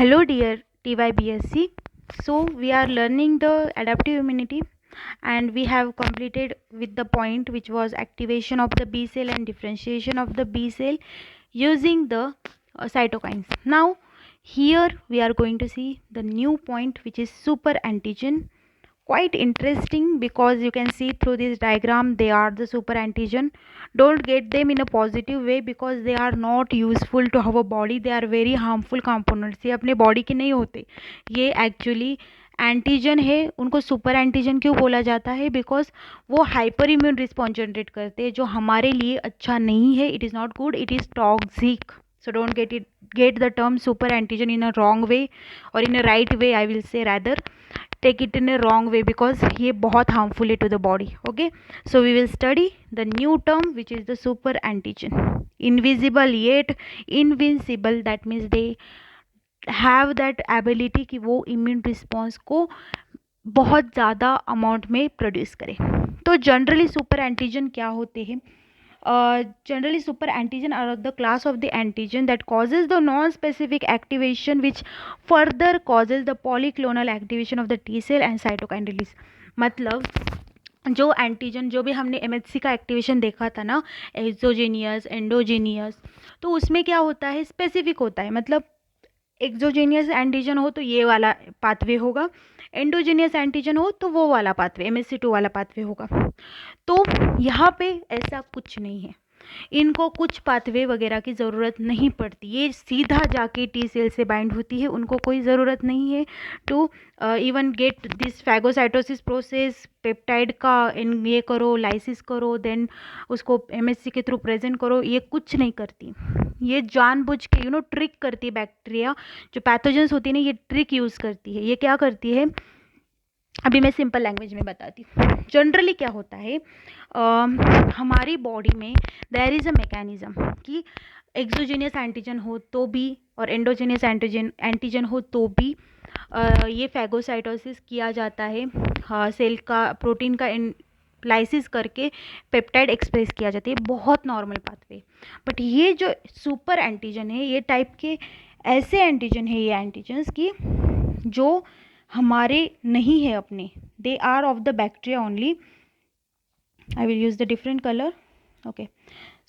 Hello dear TYBSC. So we are learning the adaptive immunity and we have completed with the point which was activation of the B cell and differentiation of the B cell using the cytokines. Now here we are going to see the new point which is super antigen. Quite interesting because you can see through this diagram they are the super antigen. Don't get them in a positive way because they are not useful to our body. They are very harmful components. ये अपने body के नहीं होते, ये actually antigen है. उनको super antigen क्यों बोला जाता है? बिकॉज वो हाइपर इम्यून रिस्पॉन्स जनरेट करते हैं जो हमारे लिए अच्छा नहीं है. It is not good, it is toxic. So don't get the term super antigen in a wrong way or in a right way. I will say rather take it in a wrong way because ये बहुत harmful है to the body. Okay, so we will study the new term which is the super antigen. Invisible yet invincible, that means they have that ability कि वो immune response को बहुत ज़्यादा amount में produce करें. तो जनरली सुपर एंटीजन क्या होते हैं? Generally super antigen are the class of the antigen that causes the non-specific activation which further causes the polyclonal activation of the T cell and cytokine release. मतलब जो antigen जो भी हमने MHC का activation देखा था ना, एक्सोजेनियस एंडोजेनियस, तो उसमें क्या होता है? स्पेसिफिक होता है. मतलब एक्सोजेनियस एंटीजन हो तो ये वाला पाथवे होगा, एंडोजेनियस एंटीजन हो तो वो वाला पाथवे, MSC2 वाला पाथवे होगा. तो यहाँ पे ऐसा कुछ नहीं है. इनको कुछ पाथवे वगैरह की ज़रूरत नहीं पड़ती. ये सीधा जाके टी सेल से बाइंड होती है. उनको कोई ज़रूरत नहीं है to even get this phagocytosis process. Peptide का ये करो, लाइसिस करो, देन उसको एमएससी के थ्रू प्रेजेंट करो. ये कुछ नहीं करती. ये जानबूझ के ट्रिक करती है. बैक्टीरिया जो पैथोजेंस होती है ना, ये ट्रिक यूज़ करती है. ये क्या करती है? अभी मैं सिंपल लैंग्वेज में बताती हूँ. जनरली क्या होता है, हमारी बॉडी में देयर इज़ अ मैकेनिज़्म कि एक्सोजेनियस एंटीजन हो तो भी और एंडोजेनियस एंटीजन हो तो भी ये फैगोसाइटोसिस किया जाता है. सेल का प्रोटीन का लाइसिस करके पेप्टाइड एक्सप्रेस किया जाता है. बहुत नॉर्मल पाथवे. बट ये जो सुपर एंटीजन है, ये टाइप के ऐसे एंटीजन है, ये एंटीजन्स की जो हमारे नहीं है अपने. They are of the bacteria only. I will use the different colour. Okay,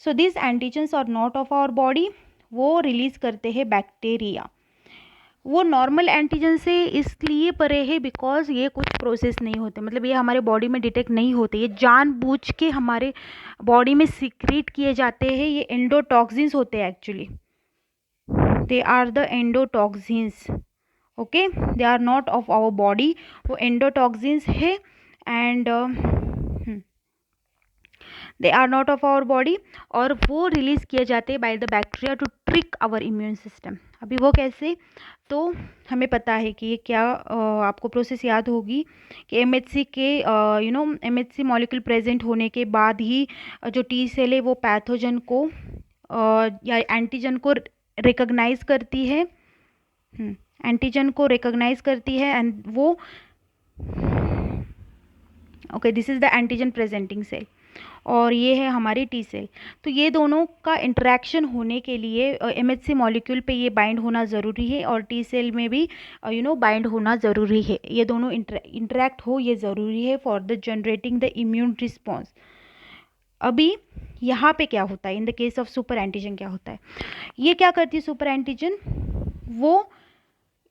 so this antigens are not of our body. वो रिलीज करते हैं बैक्टीरिया. वो नॉर्मल एंटीजन से इसलिए परे है बिकॉज ये कुछ प्रोसेस नहीं होते. मतलब ये हमारे बॉडी में डिटेक्ट नहीं होते. ये जानबूझ के हमारे बॉडी में सीक्रेट किए जाते हैं. ये एंडोटॉक्सिन्स होते हैं actually. They are the endotoxins. Okay, they are not of our body. वो एंडोटॉक्सिन्स है and they are not of our body और वो रिलीज किए जाते हैं by the bacteria to trick our immune system. अभी वो कैसे? तो हमें पता है कि ये क्या आपको प्रोसेस याद होगी कि एमएचसी के एमएचसी मॉलिक्यूल प्रेजेंट होने के बाद ही जो टी सेल है वो पैथोजन को या एंटीजन को रिकॉग्नाइज करती है. एंटीजन को रिकॉग्नाइज करती है एंड वो okay, this is the antigen presenting cell और ये है हमारी टी सेल. तो ये दोनों का इंटरेक्शन होने के लिए एमएचसी मॉलिक्यूल पे ये बाइंड होना ज़रूरी है और टी सेल में भी बाइंड होना ज़रूरी है. ये दोनों इंटरेक्ट हो, ये ज़रूरी है for the generating the immune response. अभी यहाँ पे क्या होता है in the case of super antigen? क्या होता है? ये क्या करती है सुपर एंटीजन? वो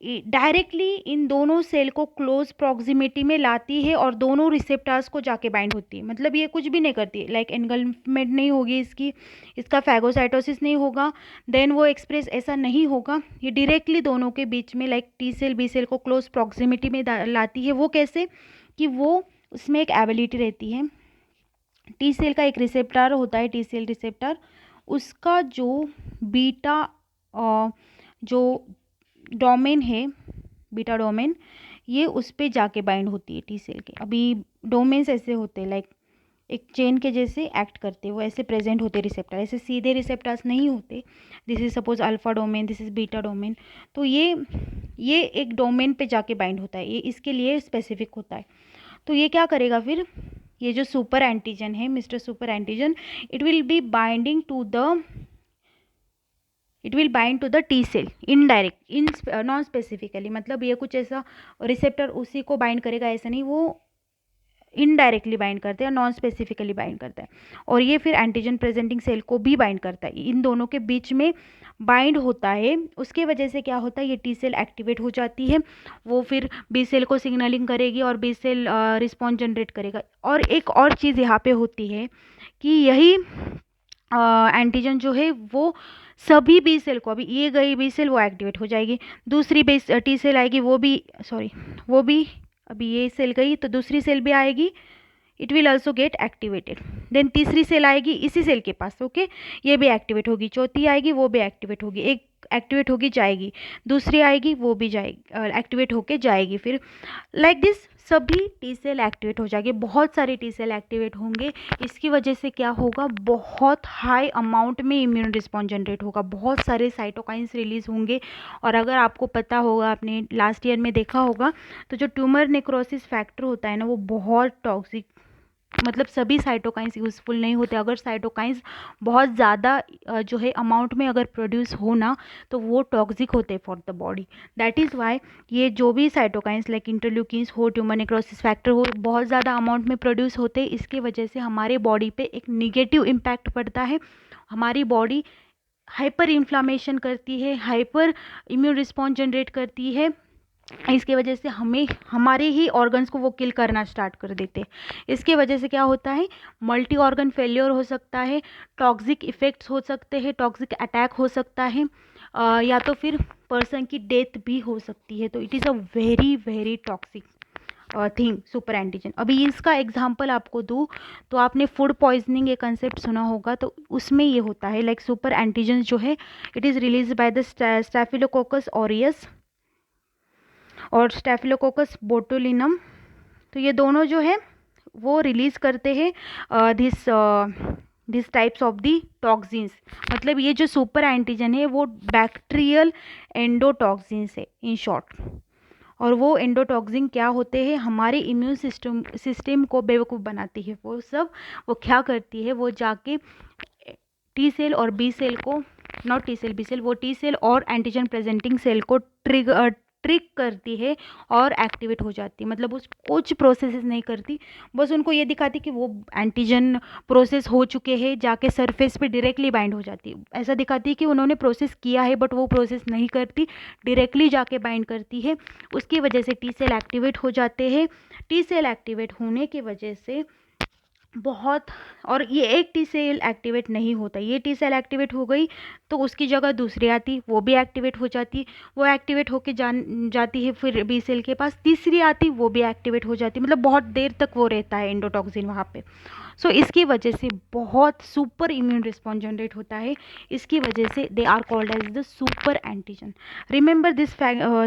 डायरेक्टली इन दोनों सेल को क्लोज प्रॉक्सिमिटी में लाती है और दोनों रिसेप्टर्स को जाके बाइंड होती है. मतलब ये कुछ भी नहीं करती. लाइक एनगल्फमेंट नहीं होगी इसकी, इसका फैगोसाइटोसिस नहीं होगा, देन वो एक्सप्रेस ऐसा नहीं होगा. ये डायरेक्टली दोनों के बीच में like T cell B cell को क्लोज प्रॉक्सिमिटी में लाती है. वो कैसे? कि वो उसमें एक एबिलिटी रहती है. टी सेल का एक रिसेप्टर होता है, टी सेल रिसेप्टर. उसका जो बीटा जो डोमेन है, बीटा डोमेन, ये उस पे जाके बाइंड होती है टी सेल के. अभी डोमेन्स ऐसे होते हैं लाइक एक चेन के जैसे एक्ट करते, वो ऐसे प्रेजेंट होते रिसेप्टर. ऐसे सीधे रिसेप्टर्स नहीं होते. This is suppose alpha domain, this is beta domain. तो ये एक डोमेन पे जाके बाइंड होता है. ये इसके लिए स्पेसिफिक होता है. तो ये क्या करेगा फिर? ये जो सुपर एंटीजन है, mister super antigen, it will be binding to the it will bind to the T cell indirect, in non specifically, मतलब ये कुछ ऐसा रिसेप्टर उसी को बाइंड करेगा ऐसा नहीं, वो इनडायरेक्टली बाइंड करते हैं, नॉन स्पेसिफिकली बाइंड करता है। और ये फिर एंटीजन प्रेजेंटिंग सेल को भी बाइंड करता है, इन दोनों के बीच में बाइंड होता है। उसके वजह से क्या होता है, ये टी सेल एक्टिवेट हो जाती है, वो फिर बी सेल को सिग्नलिंग करेगी और बी सेल रिस्पॉन्स जनरेट करेगा। और एक और चीज़ यहाँ पे होती है कि यही एंटीजन जो है वो सभी बी सेल को, अभी ये गई बी सेल वो एक्टिवेट हो जाएगी, दूसरी बी टी सेल आएगी वो भी, सॉरी वो भी, अभी ये सेल गई तो दूसरी सेल भी आएगी, it will also get activated. Then तीसरी सेल आएगी इसी सेल के पास, ओके, ये भी एक्टिवेट होगी, चौथी आएगी वो भी एक्टिवेट होगी, एक एक्टिवेट होगी जाएगी, दूसरी आएगी वो भी जाएगी एक्टिवेट होके जाएगी, फिर लाइक दिस सभी टी सेल एक्टिवेट हो जाएंगे, बहुत सारे टी सेल एक्टिवेट होंगे। इसकी वजह से क्या होगा, बहुत हाई अमाउंट में इम्यून रिस्पॉन्स जनरेट होगा, बहुत सारे साइटोकाइंस रिलीज होंगे। और अगर आपको पता होगा, आपने लास्ट ईयर में देखा होगा, तो जो ट्यूमर नेक्रोसिस फैक्टर होता है ना, वो बहुत टॉक्सिक, मतलब सभी साइटोकाइंस यूज़फुल नहीं होते। अगर साइटोकाइंस बहुत ज़्यादा जो है अमाउंट में अगर प्रोड्यूस हो ना, तो वो टॉक्सिक होते हैं for the body. That is why ये जो भी साइटोकाइंस लाइक इंटरल्यूकिन्स हो, ट्यूमर नेक्रोसिस फैक्टर हो, बहुत ज़्यादा अमाउंट में प्रोड्यूस होते हैं। इसकी वजह से हमारे बॉडी पे एक निगेटिव इम्पैक्ट पड़ता है, हमारी बॉडी हाइपर इन्फ्लामेशन करती है, हाइपर इम्यून रिस्पॉन्स जनरेट करती है। इसके वजह से हमें हमारे ही ऑर्गन्स को वो किल करना स्टार्ट कर देते हैं। इसके वजह से क्या होता है, मल्टी ऑर्गन फेलियर हो सकता है, टॉक्सिक इफ़ेक्ट्स हो सकते हैं, टॉक्सिक अटैक हो सकता है, या तो फिर पर्सन की डेथ भी हो सकती है। तो it is a very very toxic thing super antigen. अभी इसका एग्जांपल आपको दूँ तो आपने फूड पॉइजनिंग ये कंसेप्ट सुना होगा, तो उसमें ये होता है लाइक सुपर एंटीजन जो है it is release by the staphylococcus aureus और स्टैफिलोकोकस बोटुलिनम। तो ये दोनों जो है वो रिलीज़ करते हैं this types of the toxins. मतलब ये जो सुपर एंटीजन है वो बैक्टीरियल एंडोटॉक्सिन्स है इन शॉर्ट। और वो एंडोटॉक्सिन क्या होते हैं, हमारे इम्यून सिस्टम को बेवकूफ़ बनाती है। वो क्या करती है, वो जाके टी सेल और बी सेल को, not T cell B cell, वो टी सेल और एंटीजन प्रेजेंटिंग सेल को ट्रिक करती है और एक्टिवेट हो जाती है। मतलब उस कुछ प्रोसेसेस नहीं करती, बस उनको ये दिखाती कि वो एंटीजन प्रोसेस हो चुके हैं, जाके सरफेस पे डायरेक्टली बाइंड हो जाती है। ऐसा दिखाती है कि उन्होंने प्रोसेस किया है, बट वो प्रोसेस नहीं करती, डायरेक्टली जाके बाइंड करती है। उसकी वजह से टी सेल एक्टिवेट हो जाते हैं। टी सेल एक्टिवेट होने की वजह से बहुत, और ये एक टी सेल एक्टिवेट नहीं होता, ये टी सेल एक्टिवेट हो गई तो उसकी जगह दूसरी आती, वो भी एक्टिवेट हो जाती, वो एक्टिवेट होके जाती है फिर बी सेल के पास, तीसरी आती वो भी एक्टिवेट हो जाती, मतलब बहुत देर तक वो रहता है एंडोटॉक्सिन वहाँ पे। सो इसकी वजह से बहुत सुपर इम्यून रिस्पॉन्स जनरेट होता है। इसकी वजह से they are called as the super antigen. Remember this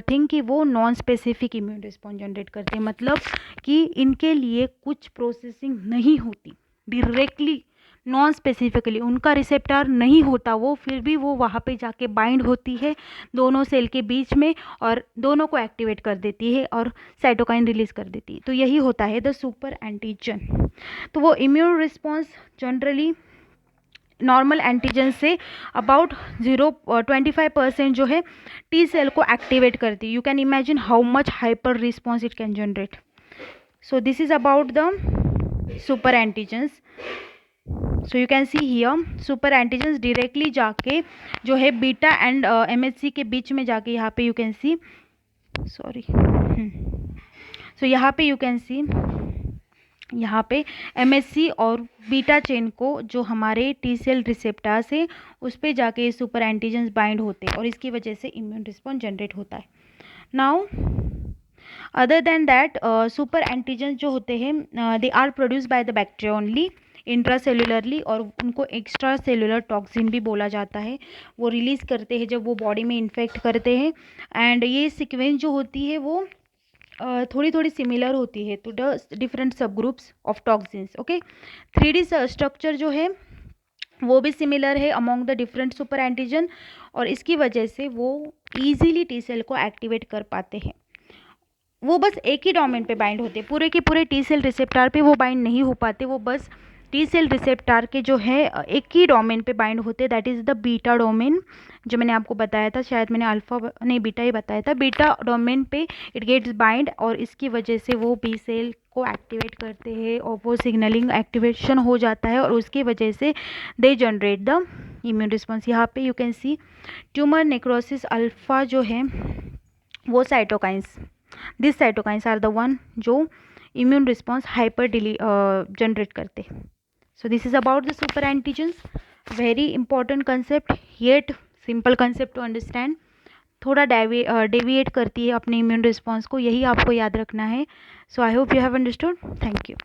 thing कि वो non specific immune response generate करते हैं, मतलब कि इनके लिए कुछ प्रोसेसिंग नहीं होती, डायरेक्टली नॉन स्पेसिफिकली उनका रिसेप्टर नहीं होता, वो फिर भी वो वहाँ पे जाके बाइंड होती है दोनों सेल के बीच में और दोनों को एक्टिवेट कर देती है और साइटोकाइन रिलीज कर देती है। तो यही होता है द सुपर एंटीजन। तो वो immune response generally normal antigen say about 0.25% जो है टी सेल को एक्टिवेट करती है। You can imagine how much hyper response it can generate. So this is about the super antigens. So you can see here super antigens directly जाके जो है beta and MHC के बीच में जाके, यहाँ पे यू कैन सी, सॉरी, सो यहाँ पे यू कैन सी, यहाँ पे MHC और बीटा चेन को जो हमारे टी सेल रिसेप्टर्स है उस पे जाके सुपर एंटीजन्स बाइंड होते हैं और इसकी वजह से इम्यून रिस्पॉन्स जनरेट होता है। Now other than that super antigens जो होते हैं they are produced by the bacteria only intracellularly, और उनको एक्स्ट्रा सेलुलर टॉक्सिन भी बोला जाता है। वो रिलीज़ करते हैं जब वो बॉडी में इन्फेक्ट करते हैं। एंड ये सीक्वेंस जो होती है वो थोड़ी थोड़ी सिमिलर होती है टू द डिफरेंट सब groups of toxins. Okay, 3D structure जो है वो भी सिमिलर है among the different super antigen, और इसकी वजह से वो ईजीली टी सेल को एक्टिवेट कर पाते हैं। वो बस एक ही डोमेन पे बाइंड होते हैं, पूरे के पूरे टी सेल रिसेप्टर पे वो बाइंड नहीं हो पाते, वो बस टी सेल रिसेप्टर के जो है एक ही डोमेन पे बाइंड होते हैं, that is the beta domain, जो मैंने आपको बताया था, शायद मैंने अल्फा नहीं बीटा ही बताया था। बीटा डोमेन पे इट गेट्स बाइंड और इसकी वजह से वो बी सेल को एक्टिवेट करते हैं और वो सिग्नलिंग एक्टिवेशन हो जाता है और उसकी वजह से they generate the immune response. यहाँ पे you can see tumour necrosis alpha जो है वो cytokines, this cytokines are the one जो इम्यून रिस्पॉन्स हाइपर जनरेट करते। So this is about the super antigens, very important concept, yet simple concept to understand, थोड़ा deviate करती है अपने immune response को, यही आपको याद रखना है। So I hope you have understood, thank you.